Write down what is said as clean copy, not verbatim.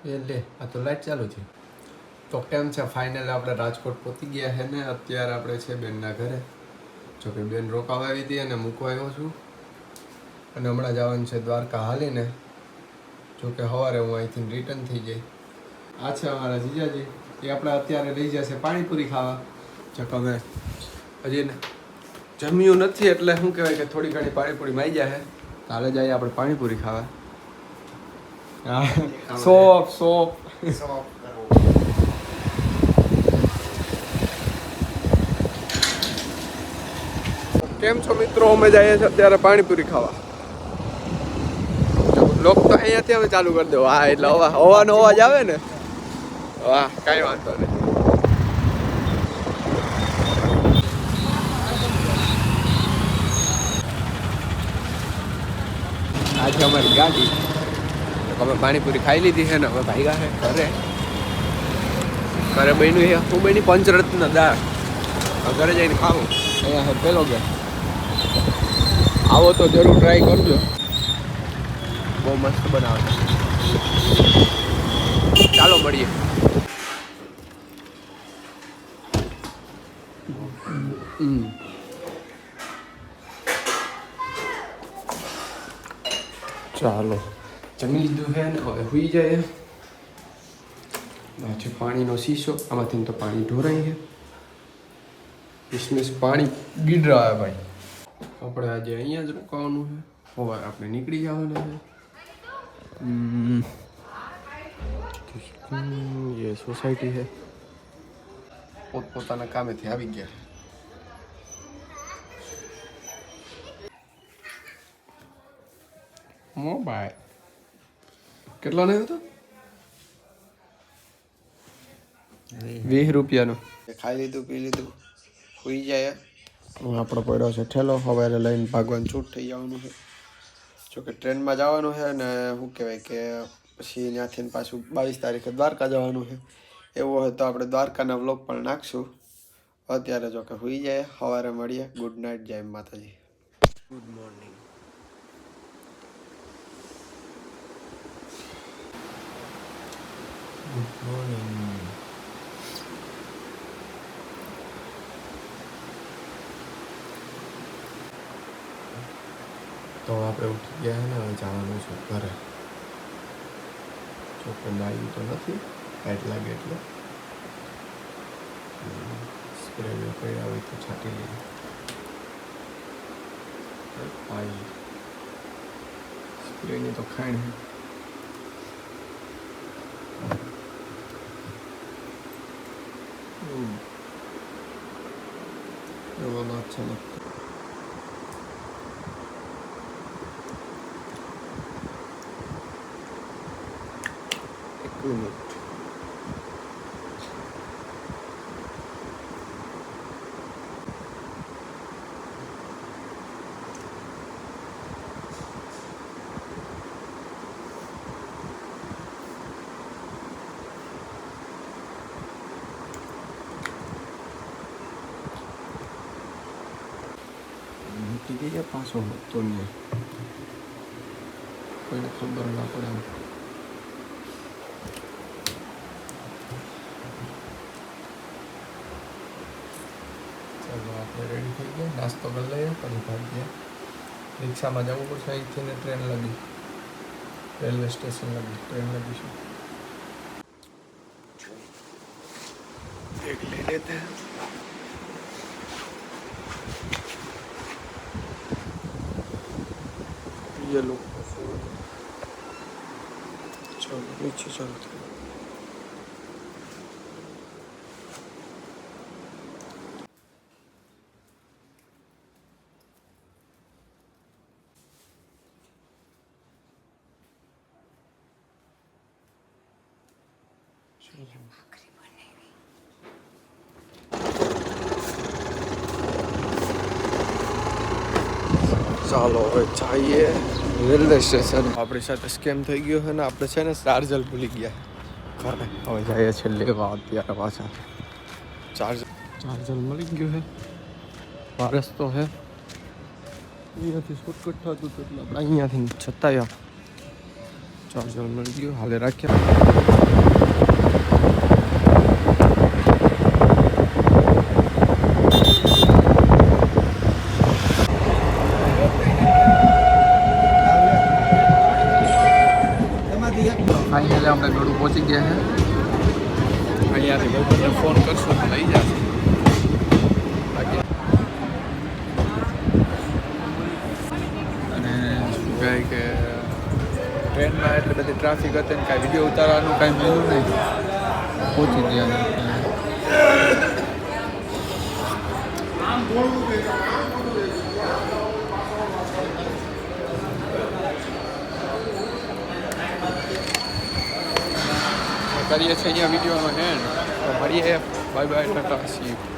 એ લે આ તો લાઈટ ચાલુ છે. તો કેમ છે ફાઇનલ આપણે રાજકોટ પહોંચી ગયા છે ને અત્યારે આપણે છે બેનના ઘરે. જોકે બેન રોકાવા આવી હતી અને મૂકવા આવ્યો છું અને હમણાં જવાનું છે દ્વારકા હાલીને. જોકે સવારે હું અહીંથી રિટર્ન થઈ જાય. આ છે અમારા જીજાજી, એ આપણે અત્યારે લઈ જશે પાણીપુરી ખાવા. જોકે અમે હજી જમ્યું નથી એટલે શું કહેવાય કે થોડી ઘણી પાણીપુરી માઈ જાય. કાલે જઈએ આપણે પાણીપુરી ખાવા. સોપ કેમ છો મિત્રો? અમે જઈએ છીએ અત્યારે પાણીપુરી ખાવા. લોક તો અહીંયાથી અમે ચાલુ કરી દો. હા એટલે હવાનો અવાજ આવે ને. વાહ કાંઈ વાંધો નહીં. આજે અમારી ગાડી અમે પાણીપુરી ખાઈ લીધી છે ને હવે ભાગ્યા છે ઘરે બન્યું છે હું બની પંચરત્ન દાળ. ઘરે જઈને ખાવું. અહીંયા છે પેલો ગેસ. આવો તો જરૂર ટ્રાય કરજો, બહુ મસ્ત બનાવે. ચાલો મળીએ. ચાલો જમી લીધું છે ને હવે સુઈ જાય. પાછું પાણીનો શીશો, આમાંથી તો પાણી ઢોરાય છે. કિસમિસ પાણી ગીડ રહ્યા ભાઈ. આપણે આજે અહીંયા જ રોકાવાનું છે. સવારે આપણે નીકળી જવાના છે. એ સોસાયટી છે. પોતપોતાના કામેથી આવી ગયા. મોબાઈલ કેટલો નહીં હતો? 20 રૂપિયાનો. ખાઈ લીધું પી લીધું સુઈ જાય. આપણો પડ્યો છે ઠેલો. હવે લઈને ભાગવાનું છૂટ થઈ જવાનું છે. જોકે ટ્રેનમાં જવાનું છે ને શું કહેવાય કે પછી ત્યાંથી પાછું 22 તારીખે દ્વારકા જવાનું છે. એવું હોય તો આપણે દ્વારકાના વ્લોગ પણ નાખશું. અત્યારે જોકે સુઈ જાય. સવારે મળીએ. Good night. જય માતાજી. Good morning. Good morning. તો આપણે ઉઠી ગયા ને હવે જવાનું છે ઘરે. ચોખ્ખું નાયું તો નથી, લાઈટ લાગે એટલે સ્પ્રે પડ્યા હોય તો છાંટી લઈએ. સ્પ્રેની તો ખાણ એવો અચ્છા लगता. एक मिनट. મૂકી દઈએ પાછો તો નહીં કોઈને ખબર ના પડે. ચાલો આપણે રેડી થઈ ગયા. નાસ્તો કરી લઈએ પછી ભાગીએ. રિક્ષામાં જવું પડશે. અહીંથી ને ટ્રેન લગી, રેલવે સ્ટેશન લગી ટ્રેન લગીશું. देख ले लेते हैं. ये लोग चलो नीचे चलते हैं. ચાલો હવે જઈએ રેલવે સ્ટેશન. આપણી સાથે સ્કેમ થઈ ગયો છે ને આપણે છે ને ચાર્જર ભૂલી ગયા ઘરે. હવે જઈએ છીએ લેવા. અત્યારે પાછા ચાર્જર મળી ગયું છે. વારસ તો છે અહીંયાથી શોર્ટકટ થતું હતું એટલે આપણે અહીંયાથી જતા ચાર્જર મળી ગયું હાલે રાખ્યા. ફાઇનલી આપણે ગળું પહોંચી ગયા છે. અહીંયાથી ભાઈબંધને ફોન કરશો તો લઈ જશે. અને શું કહે કે ટ્રેનમાં એટલે બધી ટ્રાફિક હતી ને કાંઈ વિડીયો ઉતારવાનું કાંઈ મળ્યું નહીં. પહોંચી ગયા કરીએ છીએ અહીંયા વિડીયોનો એન્ડ. તો મળીએ. Bye bye, Tata, C you.